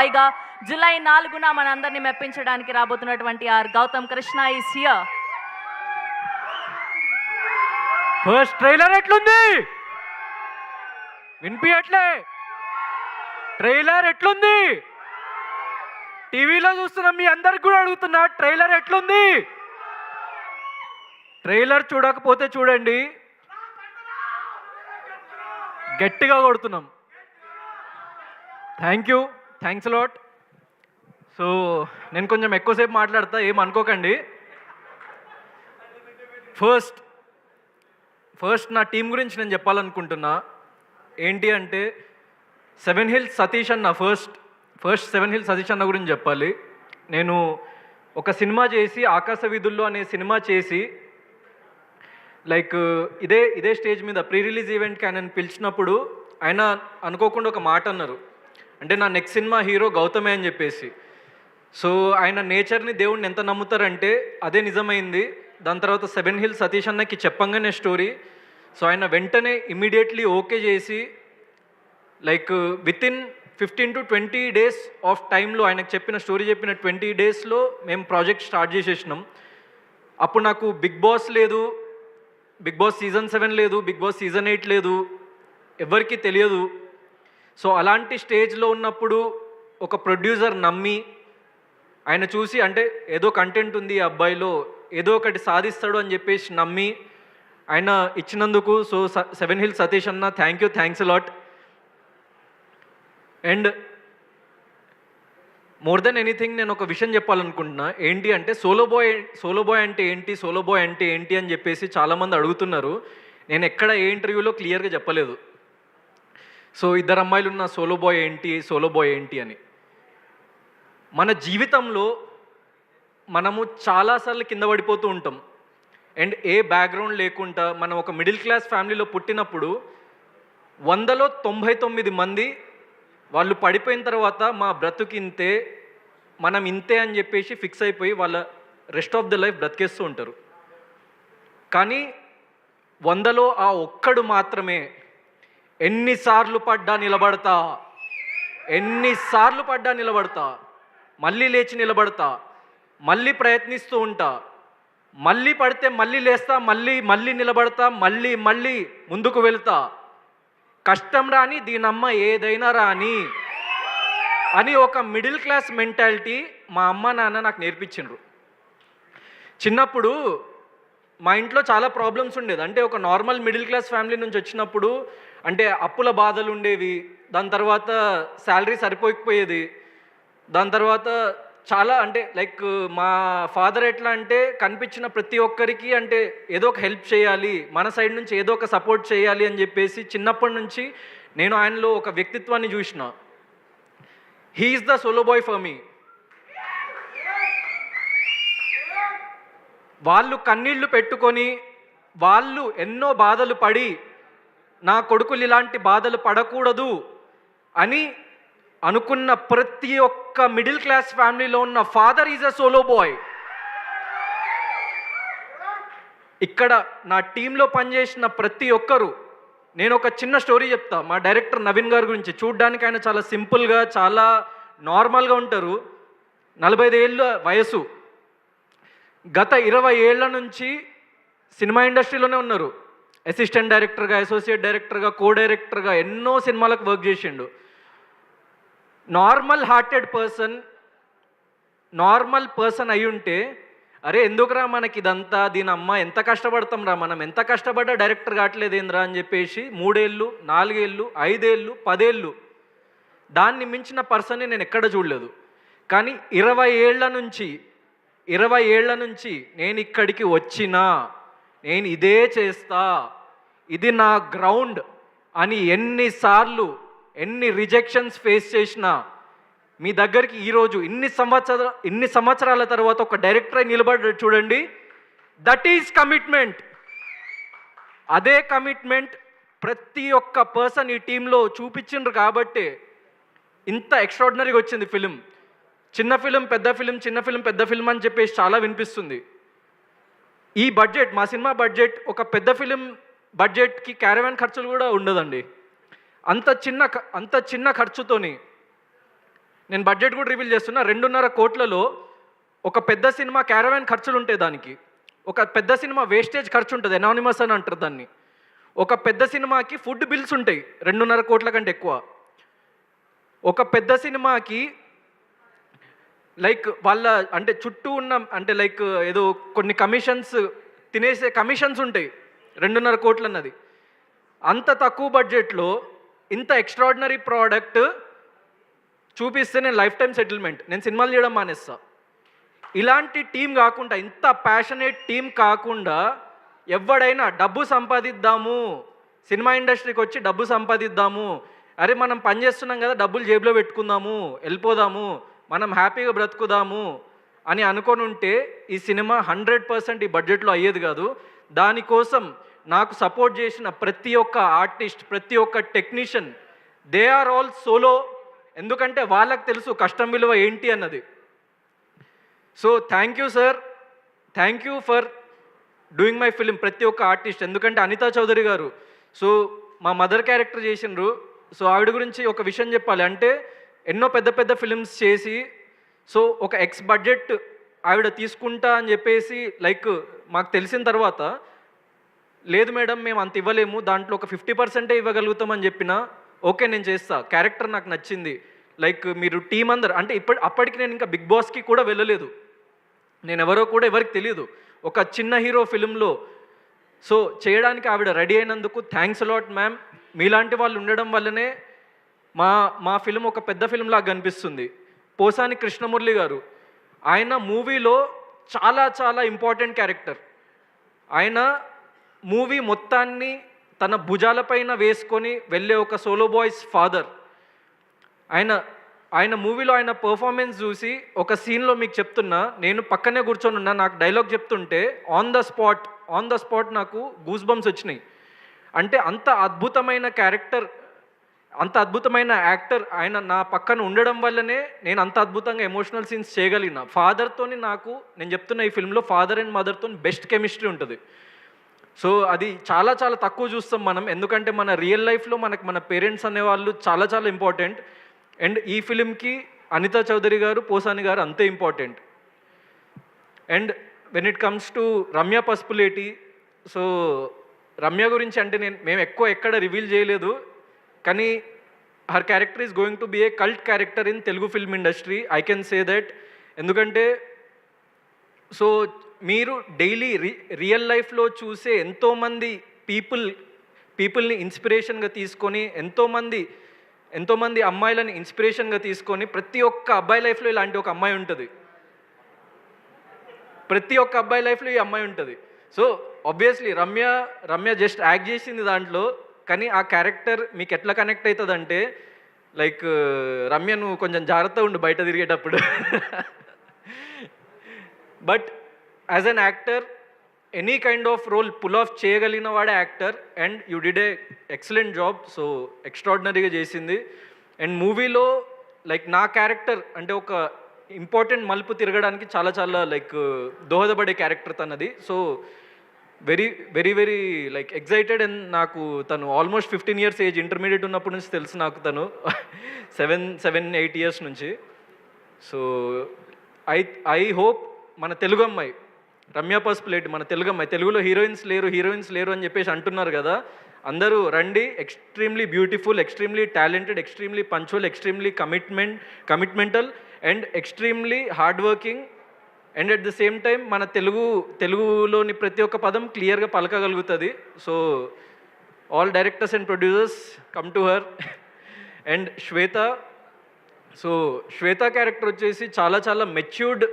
పైగా జూలై 4న మనందరినీ మెప్పించడానికి రాబోతున్నటువంటి our Gautham Krishna is here. First trailer ఎట్లుంది? వినిపించట్లే. ట్రైలర్ ఎట్లుంది? టీవీలో చూస్తున్న మీ అందరికి కూడా అడుగుతున్నా, ట్రైలర్ ఎట్లుంది? ట్రైలర్ చూడకపోతే చూడండి, గట్టిగా కొడుతున్నాం. Thanks lot. సో నేను కొంచెం ఎక్కువసేపు మాట్లాడతా, ఏం అనుకోకండి. ఫస్ట్ నా టీం గురించి నేను చెప్పాలనుకుంటున్నా. ఏంటి అంటే సెవెన్ హిల్స్ సతీష్ అన్న, ఫస్ట్ సెవెన్ హిల్స్ సతీష్ అన్న గురించి చెప్పాలి. నేను ఒక సినిమా చేసి, ఆకాశ వీధుల్లో అనే సినిమా చేసి, లైక్ ఇదే స్టేజ్ మీద ప్రీ రిలీజ్ ఈవెంట్కి ఆయన పిలిచినప్పుడు ఆయన అనుకోకుండా ఒక మాట అన్నారు, అంటే నా నెక్స్ట్ సినిమా హీరో గౌతమే అని చెప్పేసి. సో ఆయన నేచర్ని, దేవుడిని ఎంత నమ్ముతారంటే అదే నిజమైంది. దాని తర్వాత సెవెన్ హిల్స్ సతీష్ అన్నకి చెప్పంగానే స్టోరీ, సో ఆయన వెంటనే ఇమ్మీడియట్లీ ఓకే చేసి, like within 15 to 20 days of టైంలో ఆయనకు చెప్పిన 20 daysలో మేము ప్రాజెక్ట్ స్టార్ట్ చేసేసినాం. అప్పుడు నాకు బిగ్ బాస్ లేదు, బిగ్ బాస్ సీజన్ 7 లేదు, బిగ్ బాస్ సీజన్ 8 లేదు, ఎవరికి తెలియదు. సో అలాంటి స్టేజ్లో ఉన్నప్పుడు ఒక ప్రొడ్యూసర్ నమ్మి, ఆయన చూసి అంటే ఏదో కంటెంట్ ఉంది ఈ అబ్బాయిలో, ఏదో ఒకటి సాధిస్తాడు అని చెప్పేసి నమ్మి ఆయన ఇచ్చినందుకు, సో సెవెన్ హిల్స్ సతీష్ అన్న thanks lot. And more than anything నేను ఒక విషయం చెప్పాలనుకుంటున్నా. ఏంటి అంటే సోలో బాయ్ అంటే ఏంటి అని చెప్పేసి చాలామంది అడుగుతున్నారు. నేను ఎక్కడ ఏ ఇంటర్వ్యూలో క్లియర్గా చెప్పలేదు. సో ఇద్దరు అమ్మాయిలు ఉన్న సోలో బాయ్ ఏంటి అని. మన జీవితంలో మనము చాలాసార్లు కింద పడిపోతూ ఉంటాం. అండ్ ఏ బ్యాక్గ్రౌండ్ లేకుండా మనం ఒక మిడిల్ క్లాస్ ఫ్యామిలీలో పుట్టినప్పుడు 100లో 99 మంది వాళ్ళు పడిపోయిన తర్వాత మా బ్రతుకింతే, మనం ఇంతే అని చెప్పేసి ఫిక్స్ అయిపోయి వాళ్ళ రెస్ట్ ఆఫ్ ద లైఫ్ బ్రతికేస్తూ ఉంటారు. కానీ 100లో ఆ ఒక్కడు మాత్రమే ఎన్నిసార్లు పడ్డా నిలబడతా, మళ్ళీ లేచి నిలబడతా, మళ్ళీ ప్రయత్నిస్తూ ఉంటా, మళ్ళీ పడితే మళ్ళీ లేస్తా, మళ్ళీ నిలబడతా, మళ్ళీ ముందుకు వెళ్తా, కష్టం రాని దీనమ్మ ఏదైనా రాని అని ఒక మిడిల్ క్లాస్ మెంటాలిటీ మా అమ్మ నాన్న నాకు నేర్పించిండ్రు. చిన్నప్పుడు మా ఇంట్లో చాలా ప్రాబ్లమ్స్ ఉండేది. అంటే ఒక నార్మల్ మిడిల్ క్లాస్ ఫ్యామిలీ నుంచి వచ్చినప్పుడు అంటే అప్పుల బాధలు ఉండేవి, దాని తర్వాత శాలరీ సరిపోకపోయేది, దాని తర్వాత చాలా అంటే లైక్ మా ఫాదర్ ఎట్లా అంటే కనిపించిన ప్రతి ఒక్కరికి అంటే ఏదో ఒక హెల్ప్ చేయాలి, మన సైడ్ నుంచి ఏదో ఒక సపోర్ట్ చేయాలి అని చెప్పేసి చిన్నప్పటి నుంచి నేను ఆయనలో ఒక వ్యక్తిత్వాన్ని చూసిన. He is the solo boy for me. వాళ్ళు కన్నీళ్లు పెట్టుకొని, వాళ్ళు ఎన్నో బాధలు పడి, నా కొడుకులు ఇలాంటి బాధలు పడకూడదు అని అనుకున్న ప్రతి ఒక్క మిడిల్ క్లాస్ ఫ్యామిలీలో ఉన్న father is a solo boy. ఇక్కడ నా టీంలో పనిచేసిన ప్రతి ఒక్కరు, నేను ఒక చిన్న స్టోరీ చెప్తా. మా డైరెక్టర్ నవీన్ గారి గురించి. చూడ్డానికి ఆయన చాలా సింపుల్గా, చాలా నార్మల్గా ఉంటారు. 45 ఏళ్ళ వయసు, గత 20 ఏళ్ల నుంచి సినిమా ఇండస్ట్రీలోనే ఉన్నారు. అసిస్టెంట్ డైరెక్టర్గా, అసోసియేట్ డైరెక్టర్గా, కో డైరెక్టర్గా ఎన్నో సినిమాలకు వర్క్ చేసిండు. నార్మల్ పర్సన్ అయి ఉంటే, అరే ఎందుకురా మనకి ఇదంతా, దీని అమ్మ ఎంత కష్టపడతాం రా, మనం ఎంత కష్టపడ్డా డైరెక్టర్ కావట్లేదేంద్రా అని చెప్పేసి 3 ఏళ్ళు, 4 ఏళ్ళు, 5 ఏళ్ళు, 10 ఏళ్ళు దాన్ని మించిన పర్సన్ని నేను ఎక్కడ చూడలేదు. కానీ 20 ఏళ్ల నుంచి నేను ఇక్కడికి వచ్చినా, నేను ఇదే చేస్తా, ఇది నా గ్రౌండ్ అని ఎన్ని రిజెక్షన్స్ ఫేస్ చేసినా మీ దగ్గరికి ఈరోజు ఇన్ని సంవత్సరాల తర్వాత ఒక డైరెక్టర్ అయి నిలబడ్డాడు చూడండి. That is commitment. అదే కమిట్మెంట్ ప్రతి ఒక్క పర్సన్ ఈ టీంలో చూపించిండ్రు కాబట్టే ఇంత ఎక్స్ట్రాడినరీగా వచ్చింది ఫిలిం. చిన్న ఫిలిం పెద్ద ఫిలిం అని చెప్పేసి చాలా వినిపిస్తుంది. ఈ బడ్జెట్, మా సినిమా బడ్జెట్ ఒక పెద్ద ఫిలిం బడ్జెట్కి క్యారవాన్ ఖర్చులు కూడా ఉండదండి. అంత చిన్న ఖర్చుతోని నేను బడ్జెట్ కూడా రివీల్ చేస్తున్నా. 2.5 కోట్లలో ఒక పెద్ద సినిమా క్యారవాన్ ఖర్చులు ఉంటాయి దానికి. ఒక పెద్ద సినిమా వేస్టేజ్ ఖర్చు ఉంటుంది, ఎనానిమస్ అని అంటారు దాన్ని. ఒక పెద్ద సినిమాకి ఫుడ్ బిల్స్ ఉంటాయి 2.5 కోట్ల కంటే ఎక్కువ. ఒక పెద్ద సినిమాకి లైక్ వాళ్ళ అంటే చుట్టూ ఉన్న అంటే లైక్ ఏదో కొన్ని కమిషన్స్ తినేసే కమిషన్స్ ఉంటాయి 2.5 కోట్లు అన్నది. అంత తక్కువ బడ్జెట్లో ఇంత ఎక్స్ట్రాడినరీ ప్రోడక్ట్ చూపిస్తే నేను లైఫ్ టైం సెటిల్మెంట్, నేను సినిమాలు చేయడం మానేస్తా. ఇలాంటి టీం కాకుండా, ఇంత ప్యాషనేట్ టీం కాకుండా ఎవడైనా డబ్బు సంపాదిద్దాము, సినిమా ఇండస్ట్రీకి వచ్చి డబ్బు సంపాదిద్దాము, అరే మనం పని చేస్తున్నాం కదా డబ్బులు జేబులో పెట్టుకుందాము, వెళ్ళిపోదాము, మనం హ్యాపీగా బ్రతుకుదాము అని అనుకొని ఉంటే ఈ సినిమా 100% ఈ బడ్జెట్లో అయ్యేది కాదు. దానికోసం నాకు సపోర్ట్ చేసిన ప్రతి ఒక్క ఆర్టిస్ట్, ప్రతి ఒక్క technician, they are all solo. ఎందుకంటే వాళ్ళకి తెలుసు కష్టం విలువ ఏంటి అన్నది. So thank you sir, thank you for doing my film. ప్రతి ఒక్క ఆర్టిస్ట్, ఎందుకంటే అనితా చౌదరి గారు సో మా మదర్ క్యారెక్టర్ చేసిండ్రు. సో ఆవిడ గురించి ఒక విషయం చెప్పాలి అంటే, ఎన్నో పెద్ద పెద్ద ఫిలిమ్స్ చేసి సో ఒక ఎక్స్ బడ్జెట్ ఆవిడ తీసుకుంటా అని చెప్పేసి లైక్ మాకు తెలిసిన తర్వాత, లేదు మేడం మేము అంత ఇవ్వలేము, దాంట్లో ఒక 50% ఇవ్వగలుగుతామని చెప్పిన, ఓకే నేను చేస్తా, క్యారెక్టర్ నాకు నచ్చింది, లైక్ మీరు టీం అందరు అంటే అప్పటికి నేను ఇంకా బిగ్ బాస్కి కూడా వెళ్ళలేదు, నేను ఎవరో కూడా ఎవరికి తెలియదు, ఒక చిన్న హీరో ఫిలింలో సో చేయడానికి ఆవిడ రెడీ అయినందుకు థ్యాంక్స్ అలాట్ మ్యామ్. మీలాంటి వాళ్ళు ఉండడం వల్లనే మా ఫిలిం ఒక పెద్ద ఫిలిం లాగా కనిపిస్తుంది. పోసాని కృష్ణమురళి గారు, ఆయన మూవీలో చాలా చాలా ఇంపార్టెంట్ క్యారెక్టర్. ఆయన మూవీ మొత్తాన్ని తన భుజాలపైన వేసుకొని వెళ్ళే ఒక సోలో బాయ్స్ ఫాదర్. ఆయన మూవీలో ఆయన పర్ఫార్మెన్స్ చూసి ఒక సీన్లో మీకు చెప్తున్నా, నేను పక్కనే కూర్చొని ఉన్నా, నాకు డైలాగ్ చెప్తుంటే ఆన్ ద స్పాట్ నాకు గూస్ బంప్స్ వచ్చినాయి. అంటే అంత అద్భుతమైన క్యారెక్టర్, అంత అద్భుతమైన యాక్టర్ ఆయన నా పక్కన ఉండడం వల్లనే నేను అంత అద్భుతంగా ఎమోషనల్ సీన్స్ చేయగలిగిన. ఫాదర్తోని నాకు, నేను చెప్తున్న ఈ ఫిల్మ్లో ఫాదర్ అండ్ మదర్తో బెస్ట్ కెమిస్ట్రీ ఉంటుంది. సో అది చాలా చాలా తక్కువ చూస్తాం మనం, ఎందుకంటే మన రియల్ లైఫ్లో మన పేరెంట్స్ అనేవాళ్ళు చాలా చాలా ఇంపార్టెంట్. అండ్ ఈ ఫిలింకి అనితా చౌదరి గారు, పోసాని గారు అంతే important. And when it comes to Ramya Pasupuleti, so Ramya గురించి అంటే మేము ఎక్కడ రివీల్ చేయలేదు, కానీ her character is going to be a cult character in Telugu film industry, I can say that. ఎందుకంటే సో మీరు డైలీ రియల్ లైఫ్లో చూసే ఎంతోమంది పీపుల్ని ఇన్స్పిరేషన్గా తీసుకొని, ఎంతోమంది అమ్మాయిలని ఇన్స్పిరేషన్గా తీసుకొని, ప్రతి ఒక్క అబ్బాయి లైఫ్లో ఇలాంటి ఒక అమ్మాయి ఉంటుంది, ప్రతి ఒక్క అబ్బాయి లైఫ్లో ఈ అమ్మాయి ఉంటుంది. So obviously Ramya just act చేసింది దాంట్లో, కానీ ఆ క్యారెక్టర్ మీకు ఎట్లా కనెక్ట్ అవుతుంది అంటే, లైక్ రమ్య నువ్వు కొంచెం జాగ్రత్తగా ఉండు బయట తిరిగేటప్పుడు. But as an actor any kind of role pull off చేయగలిగిన వాడే actor. And you did a excellent job, so ఎక్స్ట్రాడినరీగా చేసింది. అండ్ మూవీలో లైక్ నా క్యారెక్టర్ అంటే ఒక ఇంపార్టెంట్ మలుపు తిరగడానికి చాలా చాలా లైక్ దోహదపడే క్యారెక్టర్ తనది. So very very very like excited. And నాకు తను ఆల్మోస్ట్ 15 years ఏజ్, ఇంటర్మీడియట్ ఉన్నప్పటి నుంచి తెలుసు నాకు తను, 7-8 years నుంచి. సో ఐ హోప్ మన తెలుగు అమ్మాయి రమ్య పసుపులేటి, మన తెలుగు అమ్మాయి, తెలుగులో హీరోయిన్స్ లేరు అని చెప్పేసి అంటున్నారు కదా, అందరూ రండి. Extremely beautiful, extremely talented, extremely punctual, extremely commitmental and extremely hard working. And at the same time మన తెలుగులోని ప్రతి ఒక్క పదం క్లియర్గా పలకగలుగుతుంది. So all directors and producers come to her. And so Shweta character వచ్చేసి చాలా చాలా మెచ్యూర్డ్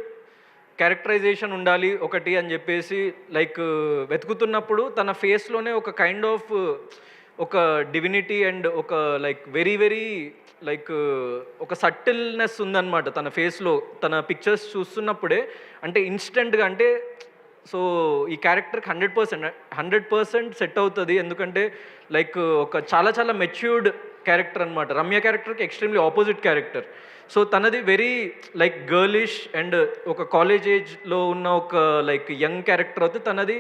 క్యారెక్టరైజేషన్ ఉండాలి ఒకటి అని చెప్పేసి లైక్ వెతుకుతున్నప్పుడు తన ఫేస్లోనే ఒక కైండ్ ఆఫ్ ఒక డివినిటీ అండ్ ఒక లైక్ వెరీ వెరీ లైక్ ఒక సటిల్నెస్ ఉందన్నమాట తన ఫేస్లో. తన పిక్చర్స్ చూస్తున్నప్పుడే అంటే ఇన్స్టెంట్గా అంటే సో ఈ క్యారెక్టర్కి 100% సెట్ అవుతుంది. ఎందుకంటే లైక్ ఒక చాలా చాలా మెచ్యూర్డ్ క్యారెక్టర్ అనమాట. రమ్య క్యారెక్టర్కి ఎక్స్ట్రీమ్లీ ఆపోజిట్ క్యారెక్టర్. సో తనది వెరీ లైక్ గర్లిష్ అండ్ ఒక కాలేజ్ ఏజ్లో ఉన్న ఒక లైక్ యంగ్ క్యారెక్టర్ అవుతుంది. తనది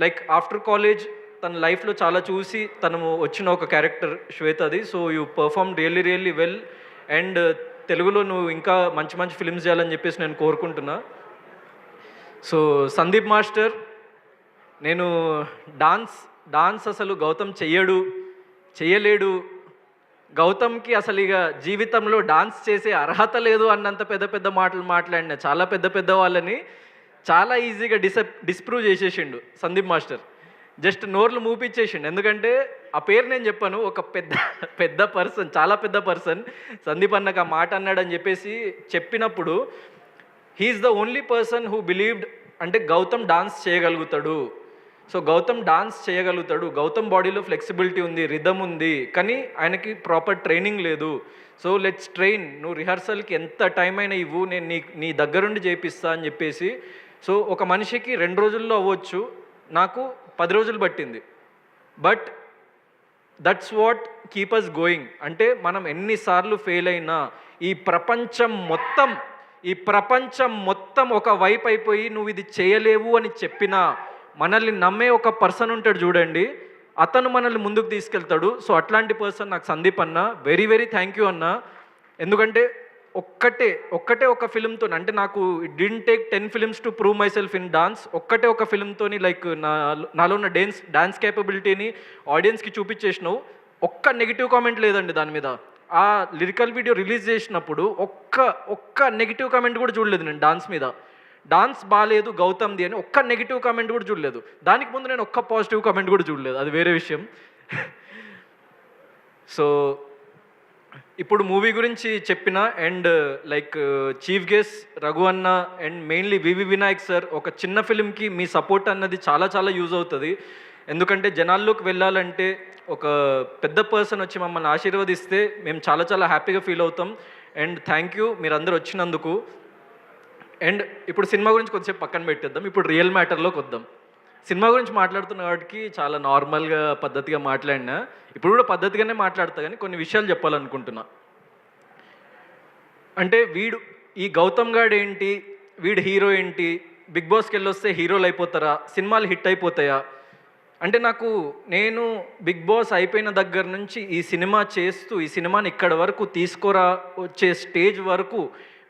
లైక్ ఆఫ్టర్ కాలేజ్ తన లైఫ్లో చాలా చూసి తను వచ్చిన ఒక క్యారెక్టర్ శ్వేతది. So you perform really well. And తెలుగులో నువ్వు ఇంకా మంచి మంచి ఫిల్మ్స్ చేయాలని చెప్పేసి నేను కోరుకుంటున్నా. సో సందీప్ మాస్టర్, నేను డాన్స్ అసలు గౌతమ్ చెయ్యలేడు, గౌతమ్కి అసలు ఇక జీవితంలో డాన్స్ చేసే అర్హత లేదు అన్నంత పెద్ద పెద్ద మాటలు మాట్లాడిన చాలా పెద్ద వాళ్ళని చాలా ఈజీగా డిస్ప్రూవ్ చేసేసిండు సందీప్ మాస్టర్. జస్ట్ నోర్లు మూపిచ్చేసిండు. ఎందుకంటే ఆ పేరు నేను చెప్పాను, ఒక పెద్ద పర్సన్, చాలా పెద్ద పర్సన్ సందీప్ అన్నకు ఆ మాట అన్నాడని చెప్పేసి చెప్పినప్పుడు he is the only person who believed అంటే గౌతమ్ డాన్స్ చేయగలుగుతాడు. సో గౌతమ్ డాన్స్ చేయగలుగుతాడు, గౌతమ్ బాడీలో ఫ్లెక్సిబిలిటీ ఉంది, రిథమ్ ఉంది, కానీ ఆయనకి ప్రాపర్ ట్రైనింగ్ లేదు. సో లెట్స్ ట్రైన్, నువ్వు రిహర్సల్కి ఎంత టైం అయినా ఇవ్వు, నేను నీ దగ్గరుండి చేపిస్తా అని చెప్పేసి. సో ఒక మనిషికి 2 రోజుల్లో అవ్వచ్చు, నాకు 10 రోజులు పట్టింది. But that's what keep us going. అంటే మనం ఎన్నిసార్లు ఫెయిల్ అయినా ఈ ప్రపంచం మొత్తం ఒక వైపు అయిపోయి నువ్వు ఇది చేయలేవు అని చెప్పినా మనల్ని నమ్మే ఒక పర్సన్ ఉంటాడు చూడండి, అతను మనల్ని ముందుకు తీసుకెళ్తాడు. సో అట్లాంటి పర్సన్ నాకు సందీప్ అన్న. వెరీ వెరీ థ్యాంక్ యూ అన్న. ఎందుకంటే ఒక్కటే ఒక ఫిల్మ్తో, అంటే నాకు it didn't take 10 films to prove my self in dance. ఒక్కటే ఒక ఫిల్మ్తోని లైక్ నాలో ఉన్న డాన్స్ కేపబిలిటీని ఆడియన్స్కి చూపించేసినావు. ఒక్క నెగిటివ్ కామెంట్ లేదండి దాని మీద. ఆ లిరికల్ వీడియో రిలీజ్ చేసినప్పుడు ఒక్క నెగిటివ్ కామెంట్ కూడా చూడలేదు నేను డాన్స్ మీద. డాన్స్ బాగాలేదు గౌతమ్ది అని ఒక్క నెగిటివ్ కామెంట్ కూడా చూడలేదు. దానికి ముందు నేను ఒక్క పాజిటివ్ కామెంట్ కూడా చూడలేదు, అది వేరే విషయం. సో ఇప్పుడు మూవీ గురించి చెప్పిన and like chief guest Raghu అన్న and mainly V V Vinayak sir, ఒక చిన్న ఫిలింకి మీ సపోర్ట్ అన్నది చాలా యూజ్ అవుతుంది. ఎందుకంటే జనాల్లోకి వెళ్ళాలంటే ఒక పెద్ద పర్సన్ వచ్చి మమ్మల్ని ఆశీర్వదిస్తే మేము చాలా హ్యాపీగా ఫీల్ అవుతాం. అండ్ థ్యాంక్ యూ మీరందరూ వచ్చినందుకు. అండ్ ఇప్పుడు సినిమా గురించి కొంచెంసేపు పక్కన పెట్టేద్దాం, ఇప్పుడు రియల్ మ్యాటర్లోకి వద్దాం. సినిమా గురించి మాట్లాడుతున్న వాటికి చాలా నార్మల్గా పద్ధతిగా మాట్లాడినా, ఇప్పుడు కూడా పద్ధతిగానే మాట్లాడతా, కానీ కొన్ని విషయాలు చెప్పాలనుకుంటున్నా. అంటే ఈ గౌతమ్ గాడు ఏంటి, వీడు హీరో ఏంటి, బిగ్ బాస్కి వెళ్ళొస్తే హీరోలు అయిపోతారా, సినిమాలు హిట్ అయిపోతాయా అంటే నేను బిగ్ బాస్ అయిపోయిన దగ్గర నుంచి ఈ సినిమా చేస్తూ ఈ సినిమాని ఇక్కడ వరకు వచ్చే స్టేజ్ వరకు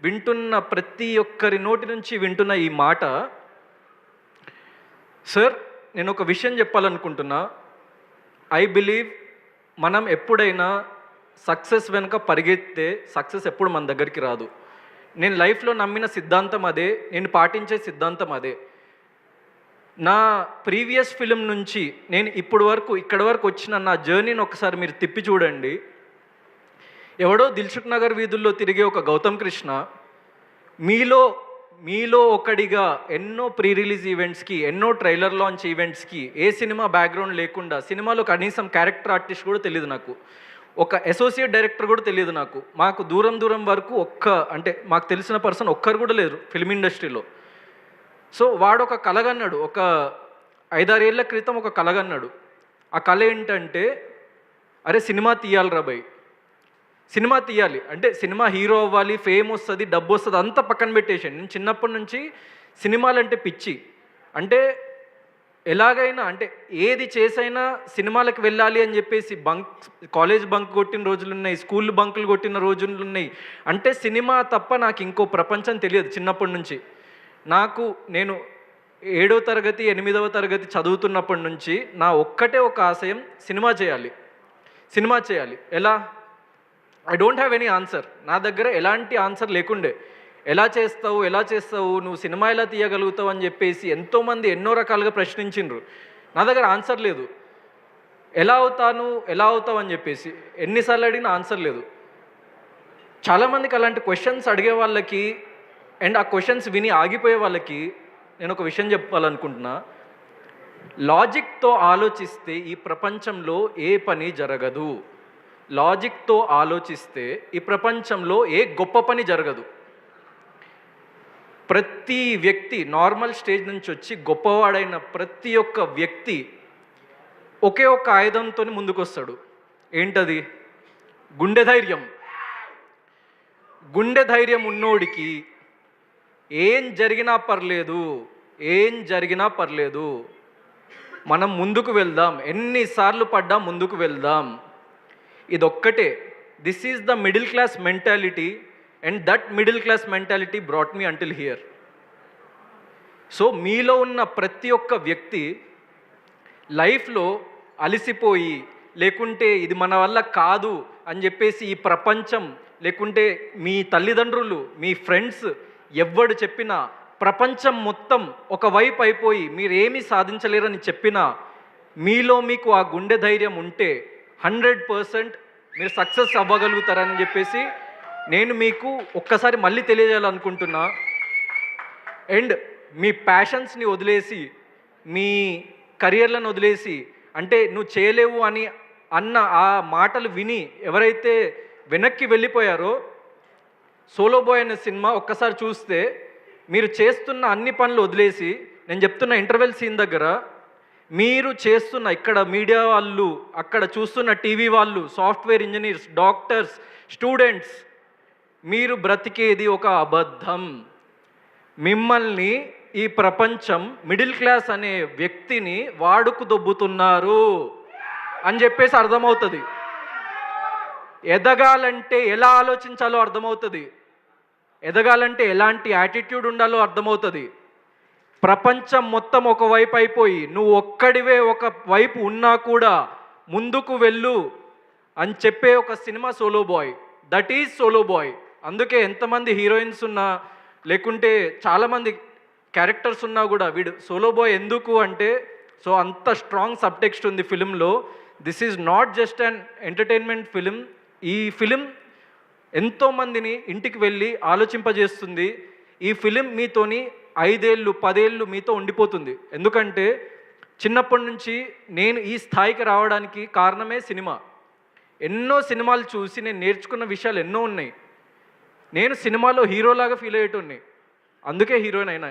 వింటున్న ప్రతి ఒక్కరి నోటి నుంచి వింటున్న ఈ మాట, సార్ నేను ఒక విషయం చెప్పాలనుకుంటున్నా. ఐ బిలీవ్ మనం ఎప్పుడైనా సక్సెస్ వెనుక పరిగెత్తే సక్సెస్ ఎప్పుడు మన దగ్గరికి రాదు. నేను లైఫ్లో నమ్మిన సిద్ధాంతం అదే, నేను పాటించే సిద్ధాంతం అదే. నా ప్రీవియస్ ఫిలిం నుంచి నేను ఇక్కడ వరకు వచ్చిన నా జర్నీని ఒకసారి మీరు తిప్పి చూడండి. ఎవడో దిల్సుఖ్ నగర్ వీధుల్లో తిరిగే ఒక గౌతమ్ కృష్ణ మీలో ఒకడిగా ఎన్నో ప్రీ రిలీజ్ ఈవెంట్స్కి, ఎన్నో ట్రైలర్ లాంచ్ ఈవెంట్స్కి, ఏ సినిమా బ్యాక్గ్రౌండ్ లేకుండా, సినిమాలో కనీసం క్యారెక్టర్ ఆర్టిస్ట్ కూడా తెలియదు నాకు, ఒక అసోసియేట్ డైరెక్టర్ కూడా తెలియదు నాకు. మాకు దూరం వరకు అంటే మాకు తెలిసిన పర్సన్ ఒక్కరు కూడా లేరు ఫిల్మ్ ఇండస్ట్రీలో. సో వాడు ఒక కలగన్నాడు, ఒక 5-6 ఏళ్ల క్రితం ఒక కలగన్నాడు. ఆ కళ ఏంటంటే, అరే సినిమా తీయాలిరా భయ్, సినిమా తీయాలి అంటే సినిమా హీరో అవ్వాలి, ఫేమ్ వస్తుంది, డబ్బు వస్తుంది, అంతా పక్కన పెట్టేసాను. నేను చిన్నప్పటి నుంచి సినిమాలంటే పిచ్చి. అంటే ఎలాగైనా అంటే ఏది చేసైనా సినిమాలకు వెళ్ళాలి అని చెప్పేసి కాలేజ్ బంక్ కొట్టిన రోజులు ఉన్నాయి, స్కూల్ బంకులు కొట్టిన రోజులు ఉన్నాయి. అంటే సినిమా తప్ప నాకు ఇంకో ప్రపంచం తెలియదు చిన్నప్పటి నుంచి. నేను 7వ తరగతి 8వ తరగతి చదువుతున్నప్పటి నుంచి నా ఒక్కటే ఒక ఆశయం, సినిమా చేయాలి. ఎలా? I don't have any answer. నా దగ్గర ఎలాంటి ఆన్సర్ లేకుండే. ఎలా చేస్తావు, నువ్వు సినిమా ఎలా తీయగలుగుతావు అని చెప్పేసి ఎంతోమంది ఎన్నో రకాలుగా ప్రశ్నించిండ్రు. నా దగ్గర ఆన్సర్ లేదు. ఎలా అవుతావు అని చెప్పేసి ఎన్నిసార్లు అడిగినా ఆన్సర్ లేదు. చాలామందికి అలాంటి క్వశ్చన్స్ అడిగే వాళ్ళకి అండ్ ఆ క్వశ్చన్స్ విని ఆగిపోయే వాళ్ళకి నేను ఒక విషయం చెప్పాలనుకుంటున్నా. లాజిక్తో ఆలోచిస్తే ఈ ప్రపంచంలో ఏ పని జరగదు. లాజిక్తో ఆలోచిస్తే ఈ ప్రపంచంలో ఏ గొప్ప పని జరగదు. ప్రతి వ్యక్తి నార్మల్ స్టేజ్ నుంచి వచ్చి గొప్పవాడైన ప్రతి ఒక్క వ్యక్తి ఒకే ఒక్క ఆయుధంతో ముందుకు వస్తాడు. ఏంటది? గుండె ధైర్యం. గుండె ధైర్యం ఉన్నోడికి ఏం జరిగినా పర్లేదు, మనం ముందుకు వెళ్దాం, ఎన్నిసార్లు పడ్డా ముందుకు వెళ్దాం. ఇదొక్కటే. This is the middle class mentality. And that middle class mentality brought me until here. So మీలో ఉన్న ప్రతి ఒక్క వ్యక్తి లైఫ్లో అలసిపోయి, లేకుంటే ఇది మన వల్ల కాదు అని చెప్పేసి ఈ ప్రపంచం, లేకుంటే మీ తల్లిదండ్రులు, మీ ఫ్రెండ్స్ ఎవ్వడు చెప్పినా, ప్రపంచం మొత్తం ఒకవైపు అయిపోయి మీరేమీ సాధించలేరని చెప్పినా, మీలో మీకు ఆ గుండె ధైర్యం ఉంటే 100% మీరు సక్సెస్ అవ్వగలుగుతారని చెప్పేసి నేను మీకు ఒక్కసారి మళ్ళీ తెలియజేయాలనుకుంటున్నా. అండ్ మీ ప్యాషన్స్ని వదిలేసి, మీ కెరియర్లను వదిలేసి, అంటే నువ్వు చేయలేవు అని అన్న ఆ మాటలు విని ఎవరైతే వెనక్కి వెళ్ళిపోయారో, సోలో బాయ్ అనే సినిమా ఒక్కసారి చూస్తే మీరు చేస్తున్న అన్ని పనులు వదిలేసి, నేను చెప్తున్న ఇంటర్వెల్ సీన్ దగ్గర మీరు చేస్తున్న ఇక్కడ మీడియా వాళ్ళు, అక్కడ చూస్తున్న టీవీ వాళ్ళు, సాఫ్ట్వేర్ ఇంజనీర్స్, డాక్టర్స్, స్టూడెంట్స్, మీరు బ్రతికేది ఒక అబద్ధం. మిమ్మల్ని ఈ ప్రపంచం మిడిల్ క్లాస్ అనే వ్యక్తిని వాడుకు దొబ్బుతున్నారు అని చెప్పేసి అర్థమవుతుంది. ఎదగాలంటే ఎలా ఆలోచించాలో అర్థమవుతుంది, ఎదగాలంటే ఎలాంటి యాటిట్యూడ్ ఉండాలో అర్థమవుతుంది. ప్రపంచం మొత్తం ఒకవైపు అయిపోయి నువ్వు ఒక్కడివే ఒక వైపు ఉన్నా కూడా ముందుకు వెళ్ళు అని చెప్పే ఒక cinema solo boy. That is solo boy. అందుకే ఎంతమంది హీరోయిన్స్ ఉన్నా, లేకుంటే చాలామంది క్యారెక్టర్స్ ఉన్నా కూడా వీడు సోలో బాయ్ ఎందుకు అంటే, సో అంత స్ట్రాంగ్ సబ్టెక్స్ట్ ఉంది ఫిలింలో. This is not just an entertainment film. ఈ ఫిలిం ఎంతోమందిని ఇంటికి వెళ్ళి ఆలోచింపజేస్తుంది. ఈ ఫిలిం మీతోని 5 ఏళ్ళు 10 ఏళ్ళు మీతో ఉండిపోతుంది. ఎందుకంటే చిన్నప్పటి నుంచి నేను ఈ స్థాయికి రావడానికి కారణమే సినిమా. ఎన్నో సినిమాలు చూసి నేను నేర్చుకున్న విషయాలు ఎన్నో ఉన్నాయి. నేను సినిమాలో హీరోలాగా ఫీల్ అయ్యేటోని, అందుకే హీరోయిన్ అయినా.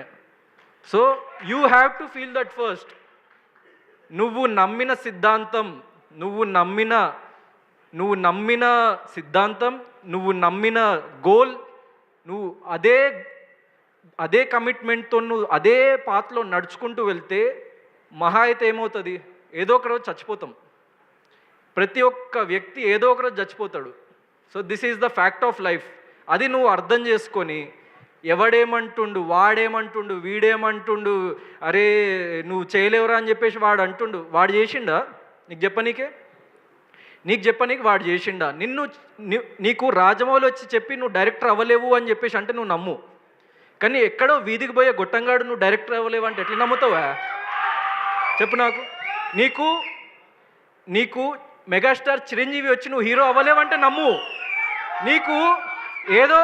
So you have to feel that first. నువ్వు నమ్మిన సిద్ధాంతం, నువ్వు నమ్మిన సిద్ధాంతం, నువ్వు నమ్మిన గోల్, నువ్వు అదే కమిట్మెంట్తో నువ్వు అదే పాత్రలో నడుచుకుంటూ వెళ్తే మహా అయితే ఏమవుతుంది, ఏదో ఒక రోజు చచ్చిపోతాం. ప్రతి ఒక్క వ్యక్తి ఏదో ఒక రోజు చచ్చిపోతాడు. So this is the fact of life. అది నువ్వు అర్థం చేసుకొని, ఎవడేమంటుండు, వాడేమంటుండు, వీడేమంటుండు, అరే నువ్వు చేయలేవురా అని చెప్పేసి వాడు అంటుండు, వాడు చేసిండా నీకు చెప్పనీకి వాడు చేసిండా? నీకు రాజమౌళి వచ్చి చెప్పి నువ్వు డైరెక్టర్ అవ్వలేవు అని చెప్పేసి అంటే నువ్వు నమ్ము. కానీ ఎక్కడో వీధికి పోయే గొట్టంగాడు నువ్వు డైరెక్టర్ అవ్వలేవు అంటే ఎట్లా నమ్ముతావా చెప్పు నాకు. నీకు మెగాస్టార్ చిరంజీవి వచ్చి నువ్వు హీరో అవ్వలేవంటే నమ్ము. నీకు ఏదో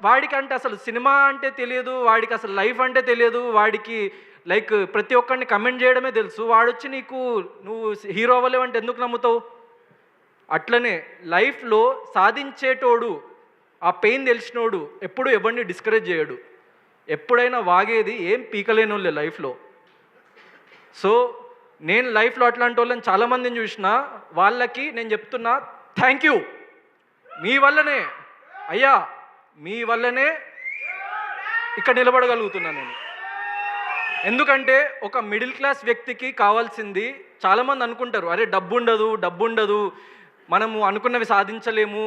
వాడికి అంటే అసలు సినిమా అంటే తెలియదు, వాడికి అసలు లైఫ్ అంటే తెలియదు, వాడికి లైక్ ప్రతి ఒక్కరిని కమెంట్ చేయడమే తెలుసు, వాడొచ్చి నువ్వు హీరో అవ్వలేవంటే ఎందుకు నమ్ముతావు? అట్లనే లైఫ్లో సాధించేటోడు, ఆ పెయిన్ తెలిసినోడు ఎప్పుడు ఎవరిని డిస్కరేజ్ చేయడు. ఎప్పుడైనా వాగేది ఏం పీకలేని వాళ్ళే లైఫ్లో. సో నేను లైఫ్లో అట్లాంటి వాళ్ళని చాలామందిని చూసిన, వాళ్ళకి నేను చెప్తున్నా థ్యాంక్ యూ. మీ వల్లనే అయ్యా, మీ వల్లనే ఇక్కడ నిలబడగలుగుతున్నా నేను. ఎందుకంటే ఒక మిడిల్ క్లాస్ వ్యక్తికి కావాల్సింది, చాలామంది అనుకుంటారు అరే డబ్బు ఉండదు, మనము అనుకున్నవి సాధించలేము,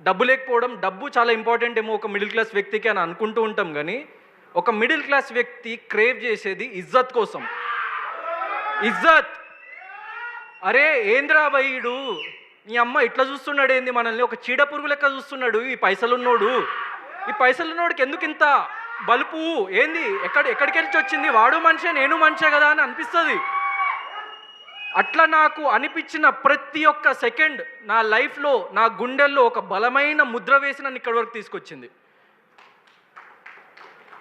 డబ్బు లేకపోవడం, డబ్బు చాలా ఇంపార్టెంట్ ఏమో ఒక మిడిల్ క్లాస్ వ్యక్తికి అని అనుకుంటూ ఉంటాం. కానీ ఒక మిడిల్ క్లాస్ వ్యక్తి క్రేవ్ చేసేది ఇజ్జత్ కోసం. ఇజ్జత్. అరే ఏంద్రా భయ్యుడు, నీ అమ్మ ఇట్లా చూస్తున్నాడు ఏంది మనల్ని, ఒక చీడ పురుగు లెక్క చూస్తున్నాడు ఈ పైసలున్నోడికి ఎందుకు ఇంత బలుపు ఏంది, ఎక్కడికి వెళ్ళి వచ్చింది, వాడు మనిషే నేను మనిషే కదా అని అనిపిస్తుంది. అట్లా నాకు అనిపించిన ప్రతి ఒక్క సెకండ్ నా లైఫ్లో, నా గుండెల్లో ఒక బలమైన ముద్ర వేసి నన్ను ఇక్కడి వరకు తీసుకొచ్చింది.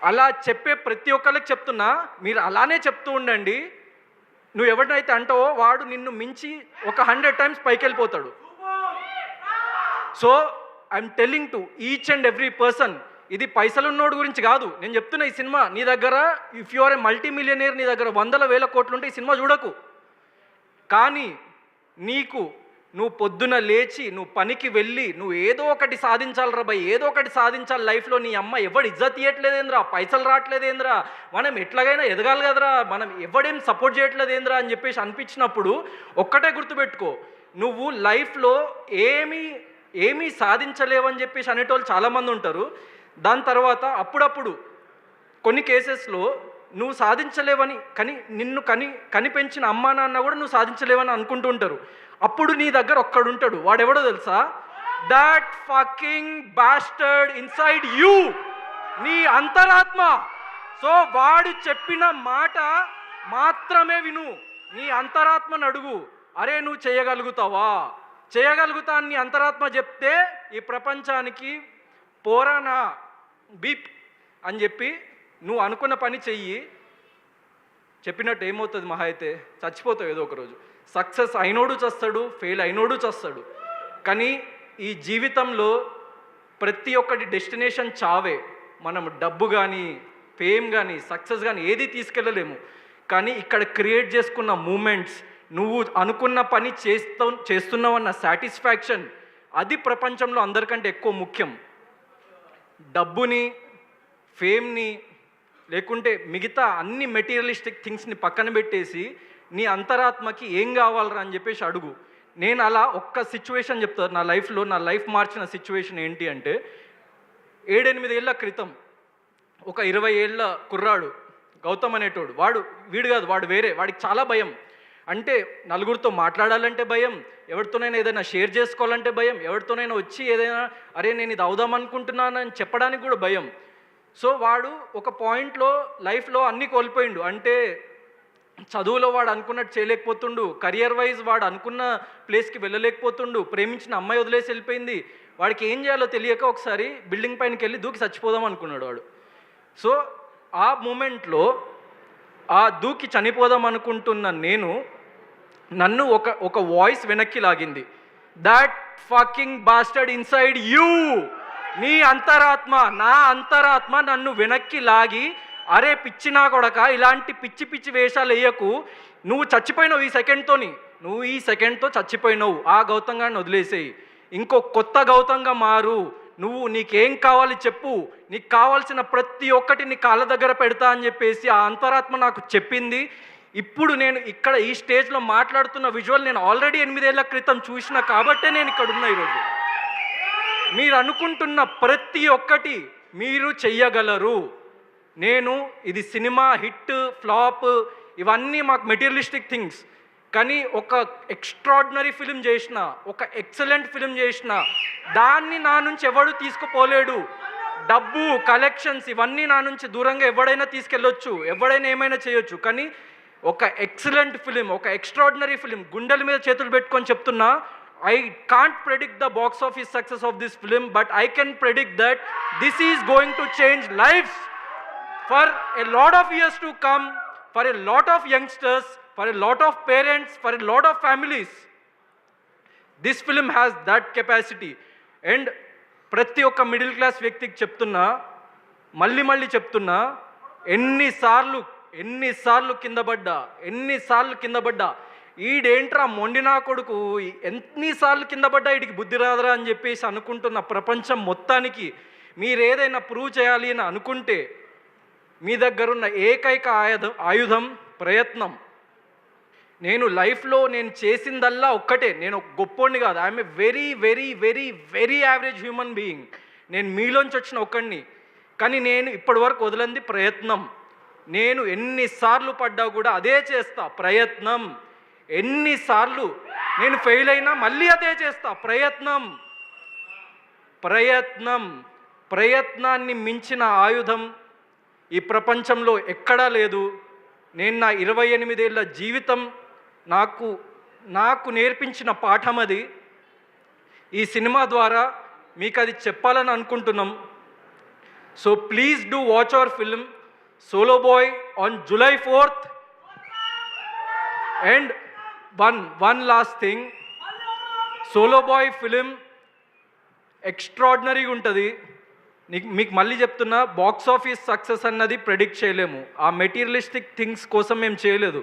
అలా చెప్పే ప్రతి ఒక్కరికి చెప్తున్నా, మీరు అలానే చెప్తూ ఉండండి. నువ్వు ఎవరినైతే అంటావో వాడు నిన్ను మించి ఒక 100 times పైకి వెళ్ళిపోతాడు. So I'm telling to each and every person, ఇది పైసలున్నోడు గురించి కాదు నేను చెప్తున్నా. ఈ సినిమా నీ దగ్గర, if you are a multi millionaire, నీ దగ్గర 100,000 కోట్లు ఉంటే ఈ సినిమా చూడకు. కానీ నువ్వు పొద్దున లేచి నువ్వు పనికి వెళ్ళి నువ్వు ఏదో ఒకటి సాధించాలి రా భయ్, ఏదో ఒకటి సాధించాలి లైఫ్లో. నీ అమ్మ ఎవడు ఇజ్జత్ ఇవ్వట్లేదేంద్రా, పైసలు రావట్లేదేంద్రా, మనం ఎట్లాగైనా ఎదగాలి కదరా, మనం ఎవడేం సపోర్ట్ చేయట్లేదేంద్రా అని చెప్పేసి అనిపించినప్పుడు ఒక్కటే గుర్తుపెట్టుకో, నువ్వు లైఫ్లో ఏమీ ఏమీ సాధించలేవని చెప్పేసి అనేటోళ్ళు చాలామంది ఉంటారు. దాని తర్వాత అప్పుడప్పుడు కొన్ని కేసెస్లో నువ్వు సాధించలేవని నిన్ను కనిపెంచిన అమ్మా నాన్న కూడా నువ్వు సాధించలేవని అనుకుంటూ ఉంటారు. అప్పుడు నీ దగ్గర ఒక్కడుంటాడు, వాడెవడో తెలుసా? That fucking bastard inside you, నీ అంతరాత్మ. సో వాడు చెప్పిన మాట మాత్రమే విను, నీ అంతరాత్మను అడుగు, అరే నువ్వు చేయగలుగుతావా? చేయగలుగుతా అని నీ అంతరాత్మ చెప్తే ఈ ప్రపంచానికి పోరానా బీప్ అని చెప్పి నువ్వు అనుకున్న పని చెయ్యి. చెప్పినట్టు ఏమవుతుంది? మహా అయితే చచ్చిపోతావు ఏదో ఒక రోజు. సక్సెస్ అయినోడు చస్తాడు, ఫెయిల్ అయినోడు చస్తాడు. కానీ ఈ జీవితంలో ప్రతి ఒక్కటి డెస్టినేషన్ చావే. మనం డబ్బు కానీ, ఫేమ్ కానీ, సక్సెస్ కానీ ఏది తీసుకెళ్ళలేము. కానీ ఇక్కడ క్రియేట్ చేసుకున్న మూమెంట్స్, నువ్వు అనుకున్న పని చేస్తున్నావన్న సాటిస్ఫాక్షన్, అది ప్రపంచంలో అందరికంటే ఎక్కువ ముఖ్యం. డబ్బుని, ఫేమ్ని, లేకుంటే మిగతా అన్ని మెటీరియలిస్టిక్ థింగ్స్ని పక్కన పెట్టేసి నీ అంతరాత్మకి ఏం కావాలరా అని చెప్పేసి అడుగు. నేను అలా ఒక్క సిచ్యువేషన్ చెప్తాను నా లైఫ్లో. నా లైఫ్ మార్చిన సిచ్యువేషన్ ఏంటి అంటే, 7-8 ఏళ్ళ క్రితం ఒక 20 ఏళ్ళ కుర్రాడు గౌతమ్ అనేటోడు, వీడు కాదు, వాడు వేరే. వాడికి చాలా భయం. అంటే నలుగురితో మాట్లాడాలంటే భయం, ఎవరితోనైనా ఏదైనా షేర్ చేసుకోవాలంటే భయం, ఎవరితోనైనా వచ్చి ఏదైనా అరే నేను ఇది అవుదాం అనుకుంటున్నానని చెప్పడానికి కూడా భయం. సో వాడు ఒక పాయింట్లో లైఫ్లో అన్నీ కోల్పోయిండు. అంటే చదువులో వాడు అనుకున్నట్టు చేయలేకపోతుండు, కెరియర్ వైజ్ వాడు అనుకున్న ప్లేస్కి వెళ్ళలేకపోతుండు, ప్రేమించిన అమ్మాయి వదిలేసి వెళ్ళిపోయింది. వాడికి ఏం చేయాలో తెలియక ఒకసారి బిల్డింగ్ పైనకి వెళ్ళి దూకి చచ్చిపోదాం అనుకున్నాడు వాడు. సో ఆ మూమెంట్లో ఆ దూకి చనిపోదాం అనుకుంటున్న నన్ను ఒక వాయిస్ వెనక్కి లాగింది. That fucking bastard inside you, నీ అంతరాత్మ, నా అంతరాత్మ నన్ను వెనక్కి లాగి, అరే పిచ్చినా కొడక ఇలాంటి పిచ్చి పిచ్చి వేషాలు వేయకు, నువ్వు చచ్చిపోయినావు నువ్వు ఈ సెకండ్తో చచ్చిపోయినావు, ఆ గౌతమ్ గారిని వదిలేసేయి, ఇంకో కొత్త గౌతంగా మారు, నీకేం కావాలి చెప్పు, నీకు కావాల్సిన ప్రతి ఒక్కటి నీ కాళ్ళ దగ్గర పెడతా అని చెప్పేసి ఆ అంతరాత్మ నాకు చెప్పింది. ఇప్పుడు నేను ఇక్కడ ఈ స్టేజ్లో మాట్లాడుతున్న విజువల్ నేను ఆల్రెడీ 8 ఏళ్ల క్రితం చూసిన కాబట్టే నేను ఇక్కడ ఉన్నా ఈరోజు. మీరు అనుకుంటున్న ప్రతి ఒక్కటి మీరు చెయ్యగలరు. ఇది సినిమా హిట్ ఫ్లాప్ ఇవన్నీ మాకు మెటీరియలిస్టిక్ థింగ్స్. కానీ ఒక ఎక్స్ట్రాడినరీ ఫిలిం చేసిన, ఒక ఎక్సలెంట్ ఫిలిం చేసిన, దాన్ని నా నుంచి ఎవడు తీసుకుపోలేడు. డబ్బు, కలెక్షన్స్ ఇవన్నీ నా నుంచి దూరంగా ఎవడైనా తీసుకెళ్ళొచ్చు, ఎవడైనా ఏమైనా చేయొచ్చు. కానీ ఒక ఎక్సలెంట్ ఫిలిం, ఒక ఎక్స్ట్రాడినరీ ఫిలిం, గుండెల మీద చేతులు పెట్టుకొని చెప్తున్నా, I can't predict the box office success of this film, but I can predict that this is going to change lives for a lot of years to come, for a lot of youngsters, for a lot of parents, for a lot of families. This film has that capacity. And ప్రతి ఒక్క middle class వ్యక్తికి చెప్తున్నా, మళ్ళీ చెప్తున్నా, ఎన్నిసార్లు కింద పడ్డా ఈడేంట్రా మొండినా కొడుకు, ఎన్నిసార్లు కింద పడ్డా వీడికి బుద్ధి రాదరా అని చెప్పేసి అనుకుంటున్న ప్రపంచం మొత్తానికి మీరు ఏదైనా ప్రూవ్ చేయాలి అని అనుకుంటే మీ దగ్గరున్న ఏకైక ఆయుధం ప్రయత్నం. నేను లైఫ్లో చేసిందల్లా ఒక్కటే, నేను గొప్పోడిని కాదు, I'm a very very very very average human being. నేను మీలోంచి వచ్చిన ఒక్కడిని. కానీ నేను ఇప్పటి వరకు వదలంది ప్రయత్నం. నేను ఎన్నిసార్లు పడ్డా కూడా అదే చేస్తా, ప్రయత్నం. ఎన్నిసార్లు నేను ఫెయిల్ అయినా మళ్ళీ అదే చేస్తా, ప్రయత్నాన్ని మించిన ఆయుధం ఈ ప్రపంచంలో ఎక్కడా లేదు. నేను నా 28 ఏళ్ళ జీవితం నాకు నేర్పించిన పాఠం అది. ఈ సినిమా ద్వారా మీకు అది చెప్పాలని అనుకుంటున్నాం. So please do watch our film solo boy on July 4th. And one last thing, solo boy film ఎక్స్ట్రాడినరీగా ఉంటుంది. మీకు మళ్ళీ చెప్తున్నా, బాక్స్ ఆఫీస్ సక్సెస్ అన్నది ప్రెడిక్ట్ చేయలేము. ఆ మెటీరియలిస్టిక్ థింగ్స్ కోసం మేము చేయలేదు.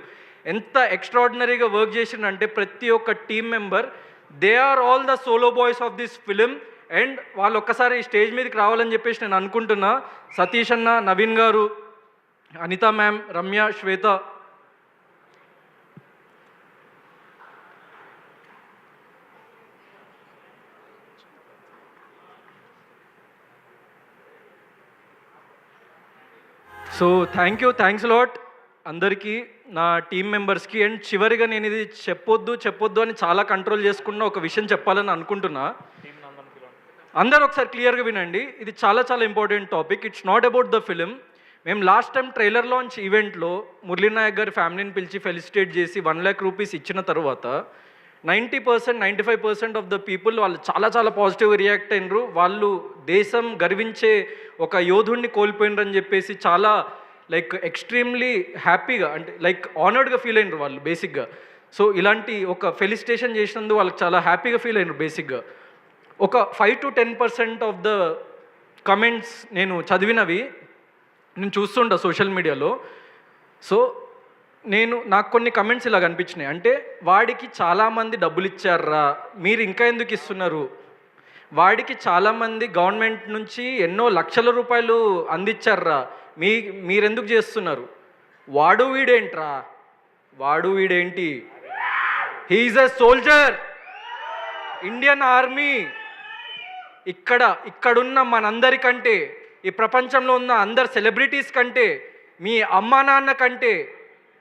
ఎంత ఎక్స్ట్రాడినరీగా వర్క్ చేసిందంటే ప్రతి ఒక్క team member, they are all the solo boys of this film. And వాళ్ళు ఒక్కసారి స్టేజ్ మీదకి రావాలని చెప్పేసి నేను అనుకుంటున్నా. సతీష్ అన్న, నవీన్ గారు, అనిత మ్యామ్, రమ్య, శ్వేత, సో థ్యాంక్స్ లాట్ అందరికీ, నా టీమ్ మెంబర్స్కి. అండ్ చివరిగా నేను ఇది చెప్పొద్దు అని చాలా కంట్రోల్ చేసుకున్న ఒక విషయం చెప్పాలని అనుకుంటున్నా. అందరూ ఒకసారి క్లియర్గా వినండి, ఇది చాలా important topic. It's not about the film. మేము లాస్ట్ టైం ట్రైలర్ లాంచ్ ఈవెంట్లో మురళీ నాయక్ గారి ఫ్యామిలీని పిలిచి ఫెలిసిటేట్ చేసి 1 lakh రూపీస్ ఇచ్చిన తర్వాత 90%, 95% ఆఫ్ ద పీపుల్ వాళ్ళు చాలా పాజిటివ్ రియాక్ట్ అయినరు. వాళ్ళు దేశం గర్వించే ఒక యోధుడిని కోల్పోయినరని చెప్పేసి చాలా ఎక్స్ట్రీమ్లీ హ్యాపీగా, అంటే ఆనర్డ్గా ఫీల్ అయినరు వాళ్ళు బేసిక్గా. సో ఇలాంటి ఒక ఫెలిసిటేషన్ చేసినందుకు వాళ్ళకి చాలా హ్యాపీగా ఫీల్ అయినరు బేసిక్గా. ఒక 5 to 10% ఆఫ్ ద కమెంట్స్ నేను చదివినవి నేను చూస్తుంటా సోషల్ మీడియాలో. సో నాకు కొన్ని కమెంట్స్ ఇలా కనిపించినాయి. అంటే వాడికి చాలామంది డబ్బులు ఇచ్చారా, మీరు ఇంకా ఎందుకు ఇస్తున్నారు, వాడికి చాలామంది గవర్నమెంట్ నుంచి ఎన్నో లక్షల రూపాయలు అందించారా, మీరెందుకు చేస్తున్నారు, వాడు వీడేంటి, he is a soldier, Indian army. ఇక్కడున్న మనందరికంటే, ఈ ప్రపంచంలో ఉన్న అందరు సెలబ్రిటీస్ కంటే, మీ అమ్మా నాన్న కంటే,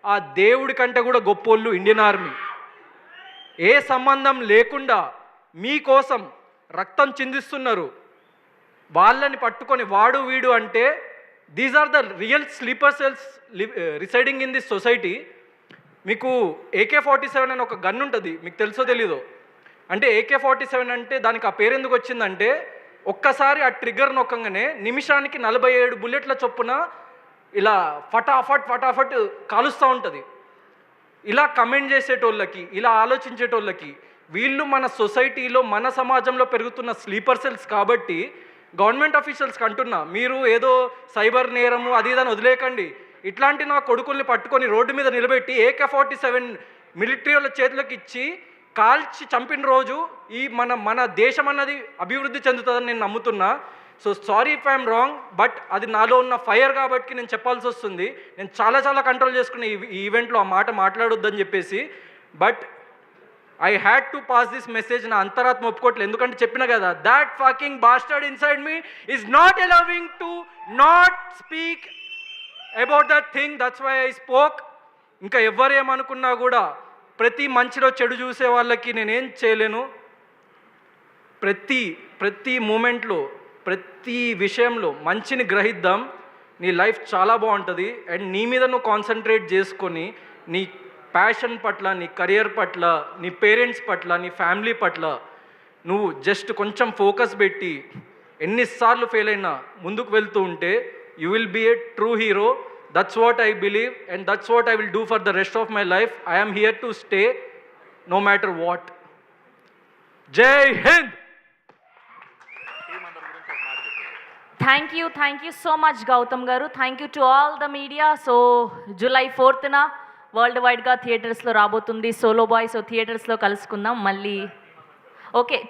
ఆ దేవుడి కంటే కూడా గొప్పోళ్ళు ఇండియన్ ఆర్మీ. ఏ సంబంధం లేకుండా మీకోసం రక్తం చిందిస్తున్నారు. వాళ్ళని పట్టుకొని వాడు వీడు అంటే, these are the real sleeper cells residing in this society. మీకు AK-47 అని ఒక గన్ ఉంటుంది, మీకు తెలుసో తెలీదో. అంటే AK-47 అంటే దానికి ఆ పేరు ఎందుకు వచ్చిందంటే, ఒక్కసారి ఆ ట్రిగ్గర్ నొక్కగానే నిమిషానికి 47 బుల్లెట్ల చొప్పున ఇలా ఫటాఫట్ కాలుస్తూ ఉంటుంది. ఇలా కమెంట్ చేసేటోళ్ళకి, ఇలా ఆలోచించేటోళ్ళకి, వీళ్ళు మన సొసైటీలో మన సమాజంలో పెరుగుతున్న స్లీపర్ సెల్స్. కాబట్టి గవర్నమెంట్ అఫీషియల్స్కి అంటున్నా, మీరు ఏదో సైబర్ నేరము అది ఇదని వదిలేయకండి. ఇట్లాంటి నా కొడుకుల్ని పట్టుకొని రోడ్డు మీద నిలబెట్టి AK-47 మిలిటరీ వాళ్ళ చేతులకు ఇచ్చి కాల్చి చంపిన రోజు ఈ మన దేశం అన్నది అభివృద్ధి చెందుతుందని నేను నమ్ముతున్నా. So sorry if I'm wrong, but అది నాలో ఉన్న ఫైర్ కాబట్టి నేను చెప్పాల్సి వస్తుంది. నేను చాలా కంట్రోల్ చేసుకున్న ఈ ఈవెంట్లో ఆ మాట మాట్లాడొద్దని చెప్పేసి. But I had to pass this message. నా అంతరాత్మ ఒప్పుకోవట్లేదు, ఎందుకంటే చెప్పిన కదా, that fucking bastard inside me is not allowing to not speak about that thing. That's why I spoke. ఇంకా ఎవరేమనుకున్నా కూడా ప్రతి మంచిలో చెడు చూసే వాళ్ళకి నేనేం చేయలేను. ప్రతి మూమెంట్లో, ప్రతి విషయంలో మంచిని గ్రహిద్దాం. నీ లైఫ్ చాలా బాగుంటుంది. అండ్ నీ మీద నువ్వు కాన్సన్ట్రేట్ చేసుకొని, నీ ప్యాషన్ పట్ల, నీ కెరియర్ పట్ల, నీ పేరెంట్స్ పట్ల, నీ ఫ్యామిలీ పట్ల నువ్వు జస్ట్ కొంచెం ఫోకస్ పెట్టి ఎన్నిసార్లు ఫెయిల్ అయినా ముందుకు వెళ్తూ ఉంటే you will be a true hero. That's what I believe, and that's what I will do for the rest of my life. I am here to stay no matter what. Jai Hind! Thank you so much Gautam garu. Thank you to all the media. So July 4th na world wide ga theaters lo rabotundi Solo Boy. So theaters lo kalusukundam malli. Okay.